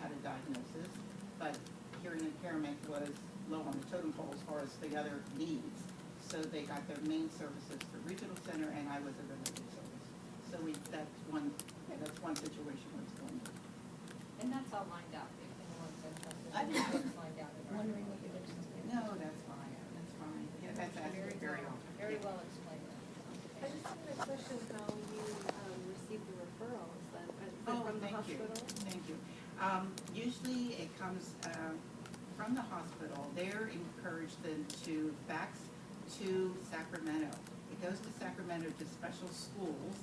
had a diagnosis, but hearing impairment was low on the totem pole as far as the other needs. So they got their main services through regional center, and I was a related service. So that's one situation where it's going to. And that's all lined out, if anyone's interested. I know. It's lined out. Wondering what the difference is. No, that's fine. That's fine. Yeah, that's actually very often. Very well explained. I just have a question how you receive the referrals then, from the thank you. hospital? Thank you. Usually it comes from the hospital. They're encouraged then to fax to Sacramento. It goes to Sacramento to special schools,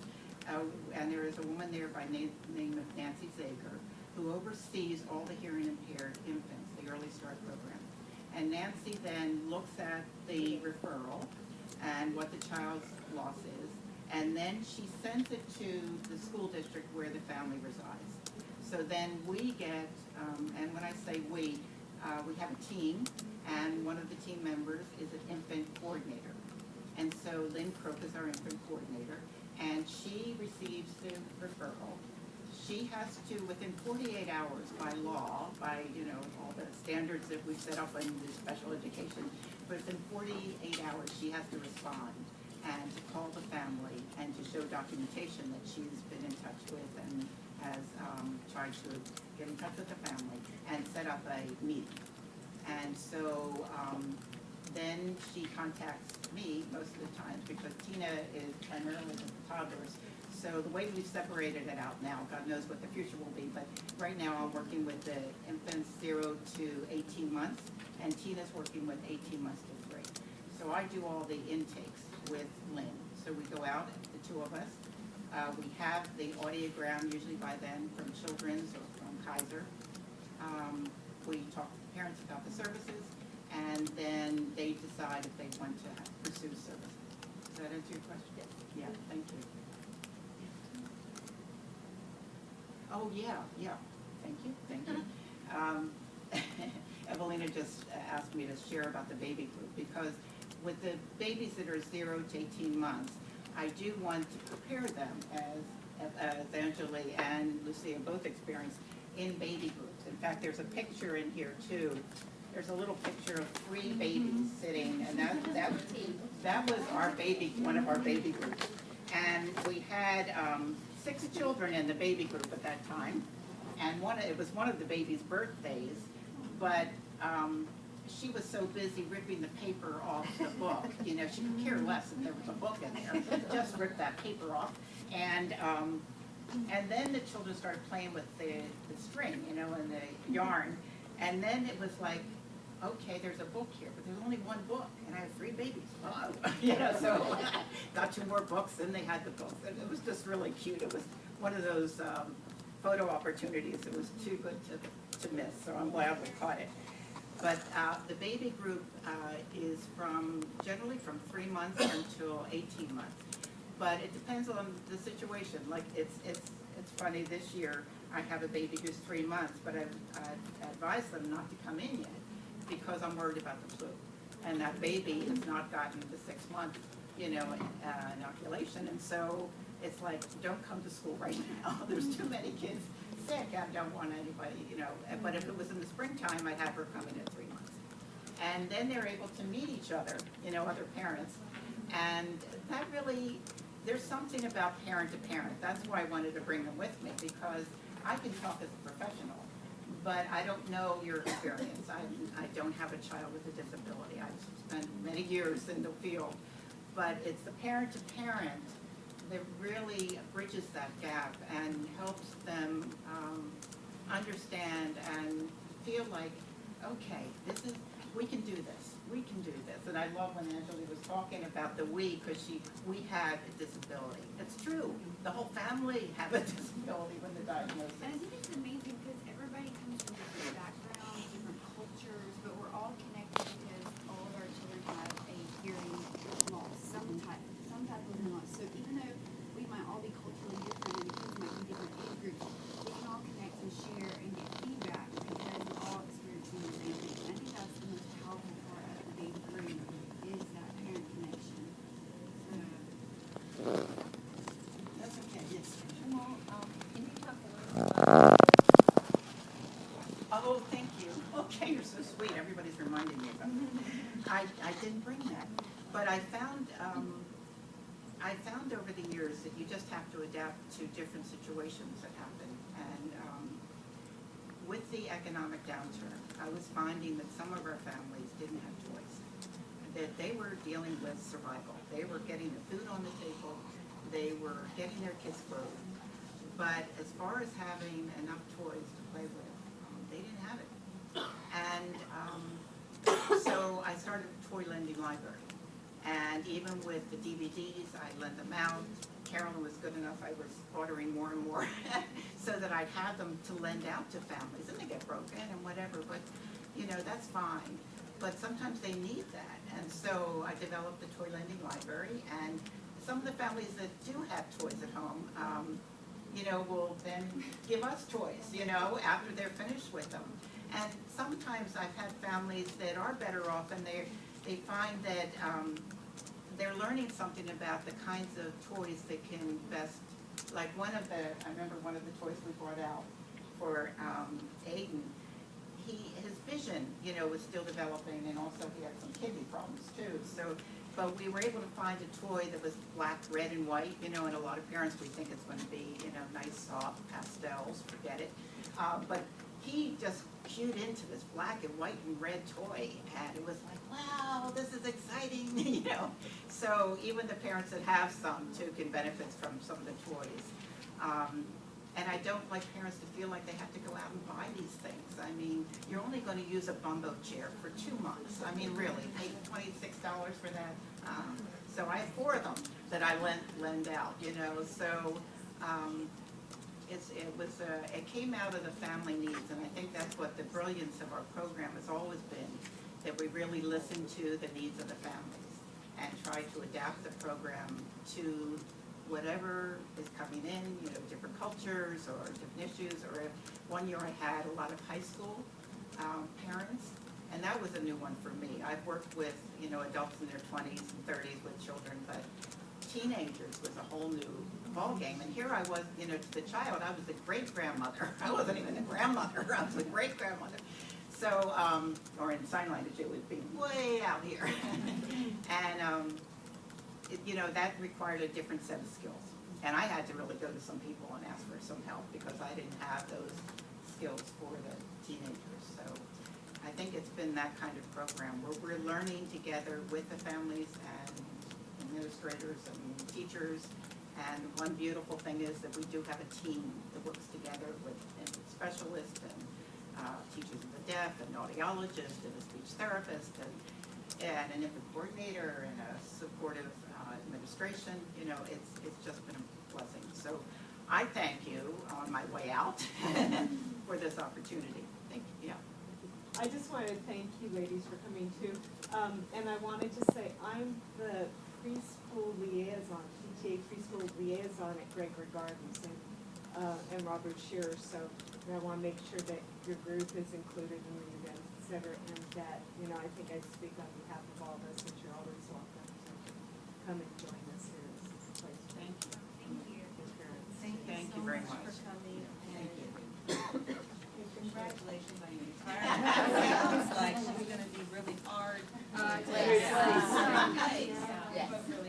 and there is a woman there by name of Nancy Zager who oversees all the hearing impaired infants, the Early Start program. And Nancy then looks at the referral and what the child's loss is, and then she sends it to the school district where the family resides. So then we get, and when I say we have a team, and one of the team members is an infant coordinator. And so Lynn Crook is our infant coordinator, and she receives the referral. She has to, within 48 hours by law, by all the standards that we've set up in the special education, but within 48 hours she has to respond and to call the family and to show documentation that she's been in touch with and has tried to get in touch with the family and set up a meeting. And so then she contacts me most of the times because Tina is primarily with the toddlers. So the way we've separated it out now, God knows what the future will be, but right now I'm working with the infants 0 to 18 months, and Tina's working with 18 months to 3. So I do all the intakes with Lynn. So we go out, the two of us. We have the audiogram usually by then from Children's or from Kaiser. We talk to the parents about the services, and then they decide if they want to pursue services. Does that answer your question? Yeah, thank you. Oh, yeah, thank you. Evelina just asked me to share about the baby group, because with the babies that are 0 to 18 months, I do want to prepare them, as Angeli and Lucia both experienced, in baby groups. In fact, there's a picture in here too. There's a little picture of 3 babies sitting, and that was our baby, one of our baby groups. And we had 6 children in the baby group at that time, and it was one of the baby's birthdays, but she was so busy ripping the paper off the book, she could care less if there was a book in there, just rip that paper off. And then the children started playing with the string, and the yarn, and then it was like, okay, there's a book here, but there's only one book, and I have 3 babies. Oh, so got 2 more books, and they had the books, and it was just really cute. It was one of those photo opportunities. It was too good to miss, so I'm glad we caught it. But the baby group is generally from 3 months until 18 months. But it depends on the situation. Like it's funny, this year I have a baby who's 3 months, but I've advised them not to come in yet because I'm worried about the flu. And that baby has not gotten the 6-month, inoculation. And so it's like, don't come to school right now. There's too many kids sick. I don't want anybody, But if it was in the springtime, I'd have her come in at 3 months. And then they're able to meet each other, other parents. And that really, there's something about parent to parent. That's why I wanted to bring them with me, because I can talk as a professional, but I don't know your experience. I don't have a child with a disability. I've spent many years in the field, but it's the parent to parent that really bridges that gap and helps them understand and feel like, okay, we can do this. We can do this. And I love when Angeli was talking about the we, because we had a disability. It's true. The whole family have a disability when the diagnosis. And I think it's amazing because everybody comes from different backgrounds, different cultures, but we're all connected because all of our children have a hearing loss, some type of hearing loss. So even though we might all be culturally different and the kids might be different age groups, we can all connect and share and get feedback because we're all experiencing the same thing. I think that's the most powerful part of the baby group is that parent connection. That's okay. Yes. Well, can you talk a little bit about I didn't bring that. But I found over the years that you just have to adapt to different situations that happen. And with the economic downturn, I was finding that some of our families didn't have toys, that they were dealing with survival. They were getting the food on the table, they were getting their kids clothed, but as far as having enough toys to play with, they didn't have it. And so I started a toy lending library. And even with the DVDs, I lent them out. Carolyn was good enough, I was ordering more and more so that I'd have them to lend out to families. And they get broken and whatever, but you know, that's fine. But sometimes they need that. And so I developed the toy lending library, and some of the families that do have toys at home, you know, will then give us toys, you know, after they're finished with them. And sometimes I've had families that are better off, and they find that they're learning something about the kinds of toys that can best, like I remember one of the toys we brought out for Aiden, his vision, you know, was still developing, and also he had some kidney problems too. So, but we were able to find a toy that was black, red, and white, you know, and a lot of parents, we think it's going to be, you know, nice, soft pastels, forget it. But he just cued into this black and white and red toy, and it was like, wow, this is exciting, you know. So even the parents that have some too can benefit from some of the toys. And I don't like parents to feel like they have to go out and buy these things. I mean, you're only going to use a bumbo chair for 2 months. I mean, really, pay $26 for that. So I have 4 of them that I lend out, you know. So it came out of the family needs, and I think that's what the brilliance of our program has always been, that we really listen to the needs of the families and try to adapt the program to whatever is coming in, you know, different cultures or different issues. Or one year I had a lot of high school parents, and that was a new one for me. I've worked with, you know, adults in their 20s and 30s with children, but teenagers was a whole new ballgame. And here I was, you know, to the child, I was the great-grandmother. I wasn't even the grandmother, I was the great-grandmother. So, or in sign language, it would be way out here. And you know, that required a different set of skills. And I had to really go to some people and ask for some help because I didn't have those skills for the teenagers. So I think it's been that kind of program where we're learning together with the families and administrators and teachers. And one beautiful thing is that we do have a team that works together with specialists and teachers of the deaf, and an audiologist, and a speech therapist, and an infant coordinator, and a supportive administration. You know, it's just been a blessing. So I thank you on my way out for this opportunity. Thank you. Yeah. I just wanted to thank you ladies for coming too. And I wanted to say I'm the preschool liaison, PTA preschool liaison at Gregor Gardens and Robert Shearer. So I want to make sure that your group is included in the event, et cetera, and that, you know, I think I speak on behalf of all of us that you're always welcome to come and join us here. This is a place to Thank you. Thank you. your parents. Thank you very much for coming. Thank you. Congratulations on your retirement. Sounds like she's gonna be really hard. Yes. But really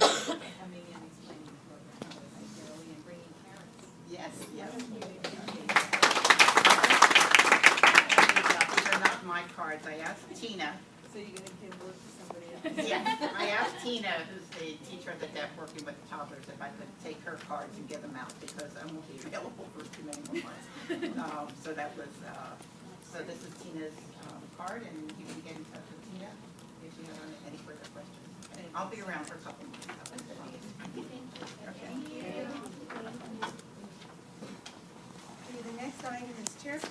coming and explaining the program, and bringing parents. Yes, yes. These are not my cards. I asked Tina. So you're gonna give work to somebody else? Yes, I asked Tina, who's the teacher of the deaf working with toddlers, if I could take her cards and give them out because I won't be available for too many more months. So that was, so this is Tina's card, and you can get in touch with Tina if you have any further questions. Okay. I'll be around for a couple months. Okay. The next item is chairperson